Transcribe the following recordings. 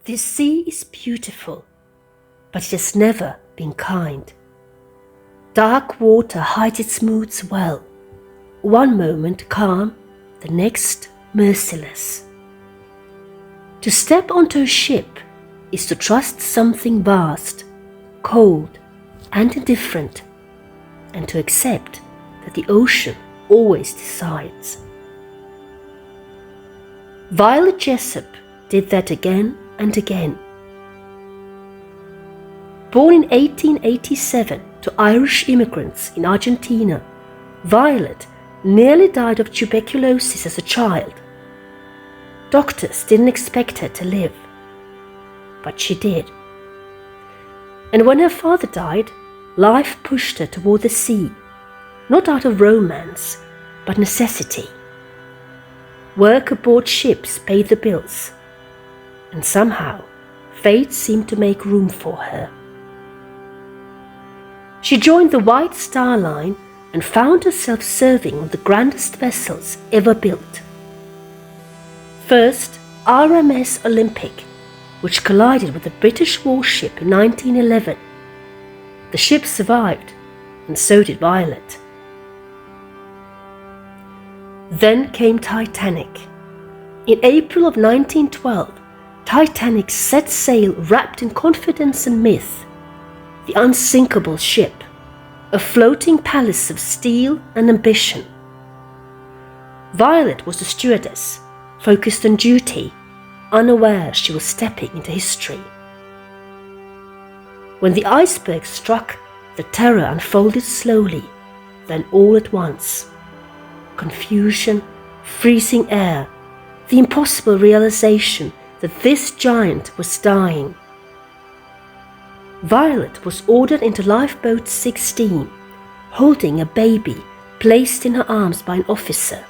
This sea is beautiful, but it has never been kind. Dark water hides its moods well, one moment calm, the next merciless. To step onto a ship is to trust something vast, cold and indifferent, and to accept that the ocean always decides. Violet Jessop did that again and again. Born in 1887 to Irish immigrants in Argentina, Violet nearly died of tuberculosis as a child. Doctors didn't expect her to live, but she did. And when her father died, life pushed her toward the sea, not out of romance, but necessity. Work aboard ships paid the bills, and somehow fate seemed to make room for her. She joined the White Star Line and found herself serving on the grandest vessels ever built. First, RMS Olympic, which collided with a British warship in 1911. The ship survived, and so did Violet. Then came Titanic. In April of 1912, Titanic set sail wrapped in confidence and myth. The Unsinkable ship, a floating palace of steel and ambition. Violet was the stewardess, focused on duty, unaware she was stepping into history. When the iceberg struck, the terror unfolded slowly, then all at once. Confusion, freezing air, the impossible realization that this giant was dying. Violet was ordered into lifeboat 16, holding a baby placed in her arms by an officer.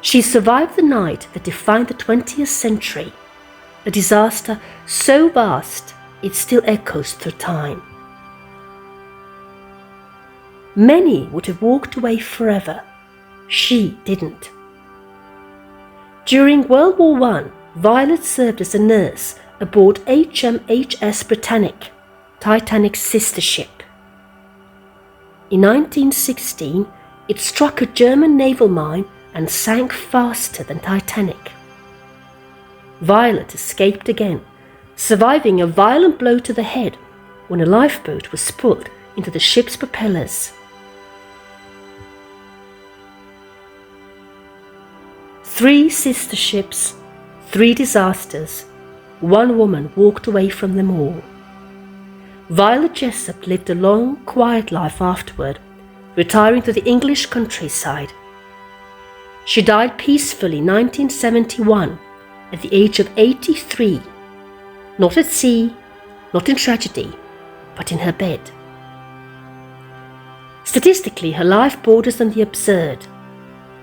She survived the night that defined the 20th century, a disaster so vast it still echoes through time. Many would have walked away forever. She didn't. During World War I, Violet served as a nurse aboard HMHS Britannic, Titanic's sister ship. In 1916, it struck a German naval mine and sank faster than Titanic. Violet escaped again, surviving a violent blow to the head when a lifeboat was pulled into the ship's propellers. Three sister ships, 3 disasters, one woman walked away from them all. Violet Jessop lived a long, quiet life afterward, retiring to the English countryside. She died peacefully in 1971 at the age of 83, not at sea, not in tragedy, but in her bed. Statistically, her life borders on the absurd.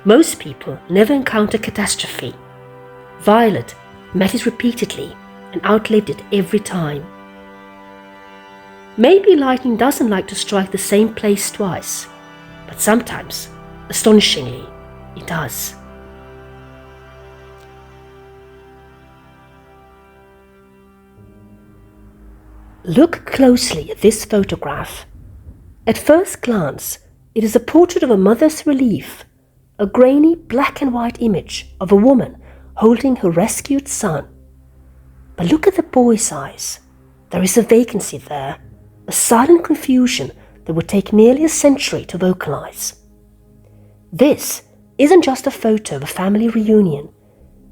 Most people never encounter catastrophe. Violet met it repeatedly and outlived it every time. Maybe lightning doesn't like to strike the same place twice, but sometimes, astonishingly, it does. Look closely at this photograph. At first glance, it is a portrait of a mother's relief, a grainy black and white image of a woman holding her rescued son. But look at the boy's eyes. There is a vacancy there, a silent confusion that would take nearly a century to vocalize. This isn't just a photo of a family reunion.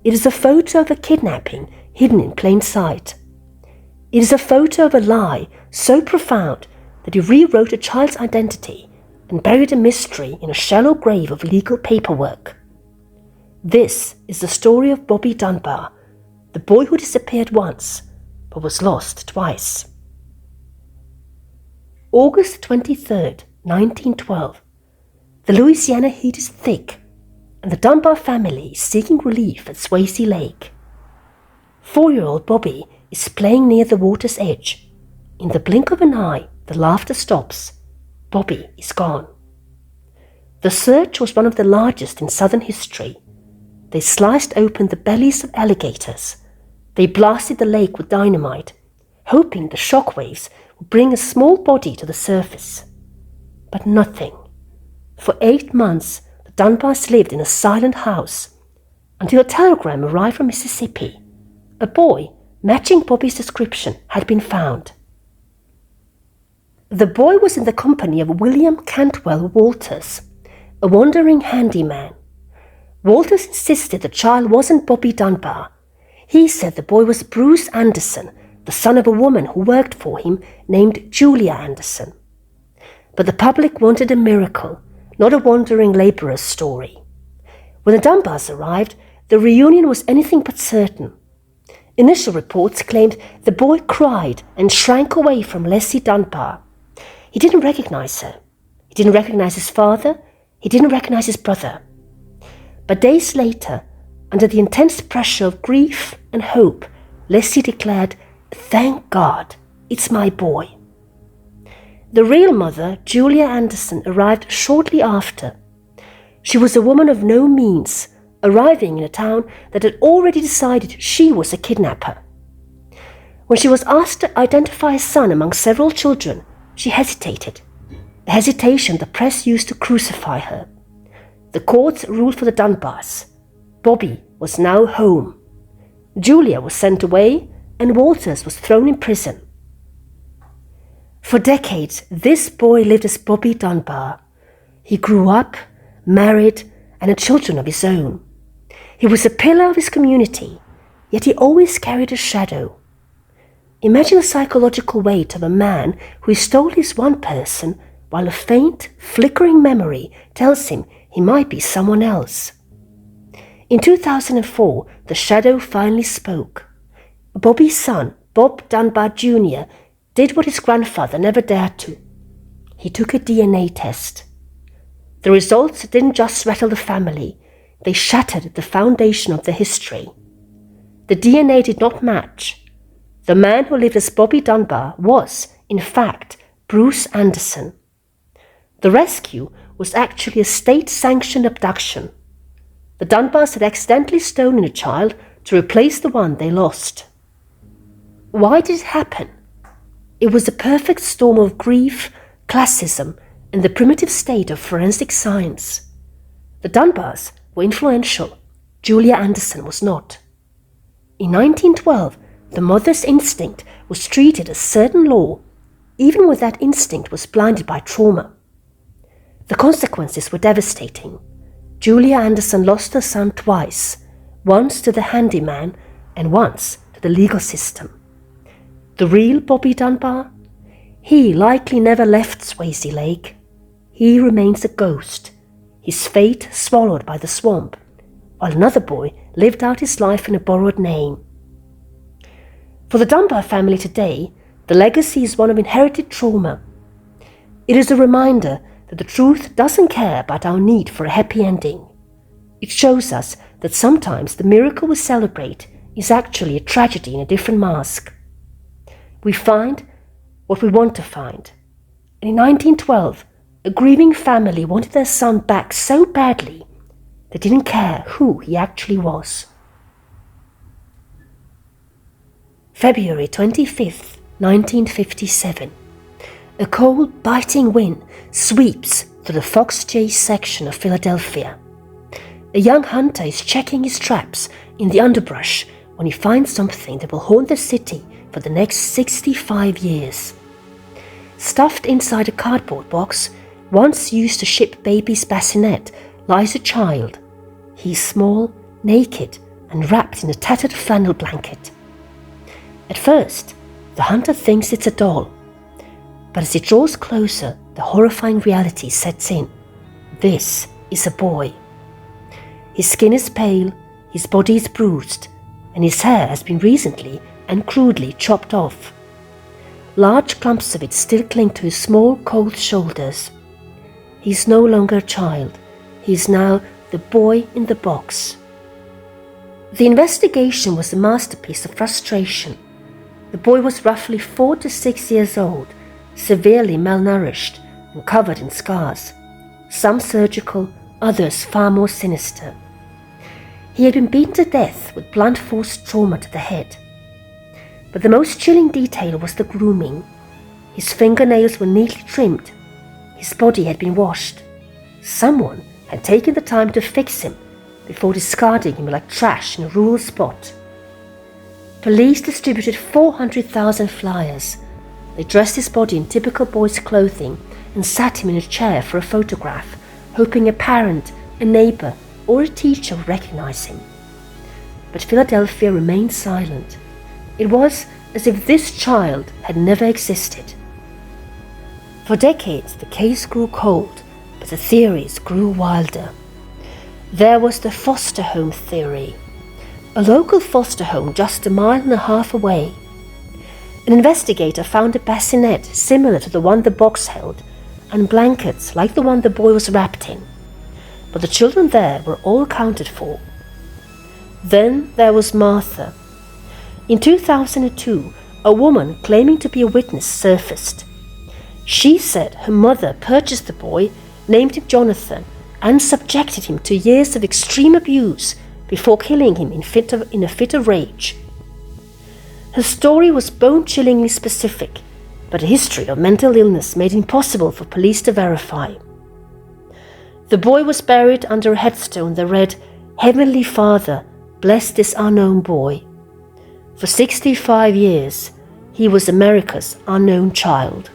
It is a photo of a kidnapping hidden in plain sight. It is a photo of a lie so profound that he rewrote a child's identity and buried a mystery in a shallow grave of legal paperwork. This is the story of Bobby Dunbar, the boy who disappeared once but was lost twice. August 23rd, 1912. The Louisiana heat is thick, and the Dunbar family is seeking relief at Swayze Lake. 4-year-old Bobby is playing near the water's edge. In the blink of an eye, the laughter stops. Bobby is gone. The search was one of the largest in Southern history. They sliced open the bellies of alligators, They blasted the lake with dynamite, hoping the shock waves would bring a small body to the surface. But nothing. For 8 months, the Dunbars lived in a silent house until a telegram arrived from Mississippi. A boy matching Bobby's description had been found. The boy was in the company of William Cantwell Walters, a wandering handyman. Walters insisted the child wasn't Bobby Dunbar. He said the boy was Bruce Anderson, the son of a woman who worked for him named Julia Anderson. But the public wanted a miracle, not a wandering labourer's story. When the Dunbars arrived, the reunion was anything but certain. Initial reports claimed the boy cried and shrank away from Leslie Dunbar. He didn't recognize her. He didn't recognize his father. He didn't recognize his brother. But days later, under the intense pressure of grief and hope, Leslie declared, "Thank God, it's my boy." The real mother, Julia Anderson, arrived shortly after. She was a woman of no means, arriving in a town that had already decided she was a kidnapper. When she was asked to identify a son among several children, she hesitated, a hesitation the press used to crucify her. The courts ruled for the Dunbars. Bobby was now home. Julia was sent away, and Walters was thrown in prison. For decades, this boy lived as Bobby Dunbar. He grew up, married, and had children of his own. He was a pillar of his community, yet he always carried a shadow. Imagine the psychological weight of a man who stole his one person while a faint, flickering memory tells him he might be someone else. In 2004, the shadow finally spoke. Bobby's son, Bob Dunbar Jr., did what his grandfather never dared to. He took a DNA test. The results didn't just rattle the family, they shattered the foundation of their history. The DNA did not match. The man who lived as Bobby Dunbar was, in fact, Bruce Anderson. The rescue was actually a state-sanctioned abduction. The Dunbars had accidentally stolen a child to replace the one they lost. Why did it happen? It was a perfect storm of grief, classism, and the primitive state of forensic science. The Dunbars were influential. Julia Anderson was not. In 1912, the mother's instinct was treated as certain law, even when that instinct was blinded by trauma. The consequences were devastating. Julia Anderson lost her son twice, once to the handyman and once to the legal system. The real Bobby Dunbar? He likely never left Swayze Lake. He remains a ghost, his fate swallowed by the swamp, while another boy lived out his life in a borrowed name. For the Dunbar family today, the legacy is one of inherited trauma. It is a reminder that the truth doesn't care about our need for a happy ending. It shows us that sometimes the miracle we celebrate is actually a tragedy in a different mask. We find what we want to find. And in 1912, a grieving family wanted their son back so badly they didn't care who he actually was. February 25th, 1957. A cold, biting wind sweeps through the Fox Chase section of Philadelphia. A young hunter is checking his traps in the underbrush when he finds something that will haunt the city for the next 65 years. Stuffed inside a cardboard box, once used to ship baby's bassinet, lies a child. He is small, naked, and wrapped in a tattered flannel blanket. At first, the hunter thinks it's a doll, but as he draws closer, the horrifying reality sets in. This is a boy. His skin is pale, his body is bruised, and his hair has been recently and crudely chopped off. Large clumps of it still cling to his small, cold shoulders. He is no longer a child. He is now the boy in the box. The investigation was a masterpiece of frustration. The boy was roughly 4 to 6 years old, severely malnourished and covered in scars, some surgical, others far more sinister. He had been beaten to death with blunt force trauma to the head. But the most chilling detail was the grooming. His fingernails were neatly trimmed. His body had been washed. Someone had taken the time to fix him before discarding him like trash in a rural spot. Police distributed 400,000 flyers. They dressed his body in typical boy's clothing and sat him in a chair for a photograph, hoping a parent, a neighbor, or a teacher would recognize him. But Philadelphia remained silent. It was as if this child had never existed. For decades, the case grew cold, but the theories grew wilder. There was the foster home theory. A local foster home just a mile and a half away. An investigator found a bassinet similar to the one the box held, and blankets like the one the boy was wrapped in. But the children there were all accounted for. Then there was Martha. In 2002, a woman claiming to be a witness surfaced. She said her mother purchased the boy, named him Jonathan, and subjected him to years of extreme abuse before killing him in a fit of rage. Her story was bone-chillingly specific, but a history of mental illness made it impossible for police to verify. The boy was buried under a headstone that read, "Heavenly Father, bless this unknown boy." For 65 years, he was America's unknown child.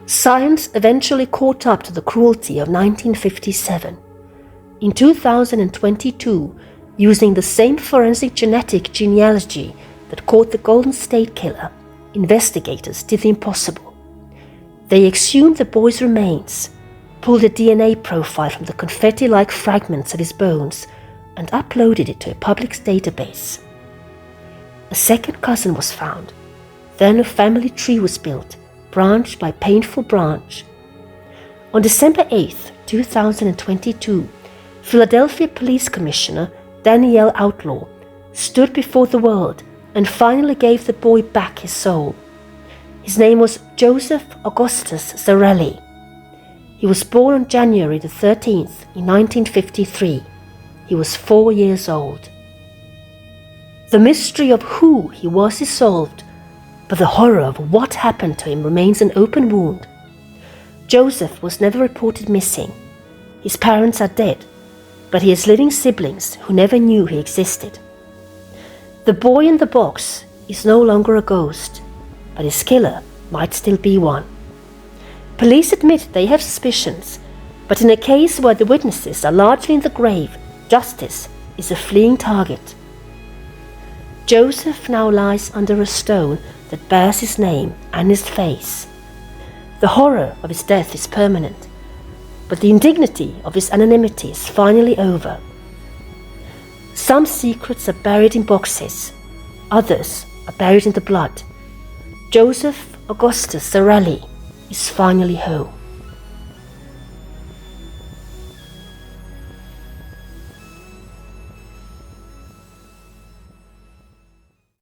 Science eventually caught up to the cruelty of 1957. In 2022, using the same forensic genetic genealogy that caught the Golden State Killer, investigators did the impossible. They exhumed the boy's remains, pulled a DNA profile from the confetti-like fragments of his bones, and uploaded it to a public database. A second cousin was found. Then a family tree was built, branch by painful branch. On December 8, 2022, Philadelphia Police Commissioner Danielle Outlaw stood before the world and finally gave the boy back his soul. His name was Joseph Augustus Zarelli. He was born on January the 13th in 1953. He was 4 years old. The mystery of who he was is solved, but the horror of what happened to him remains an open wound. Joseph was never reported missing. His parents are dead, but he has living siblings who never knew he existed. The boy in the box is no longer a ghost, but his killer might still be one. Police admit they have suspicions, but in a case where the witnesses are largely in the grave, justice is a fleeing target. Joseph now lies under a stone that bears his name and his face. The horror of his death is permanent, but the indignity of his anonymity is finally over. Some secrets are buried in boxes, others are buried in the blood. Joseph Augustus Zarelli is finally home.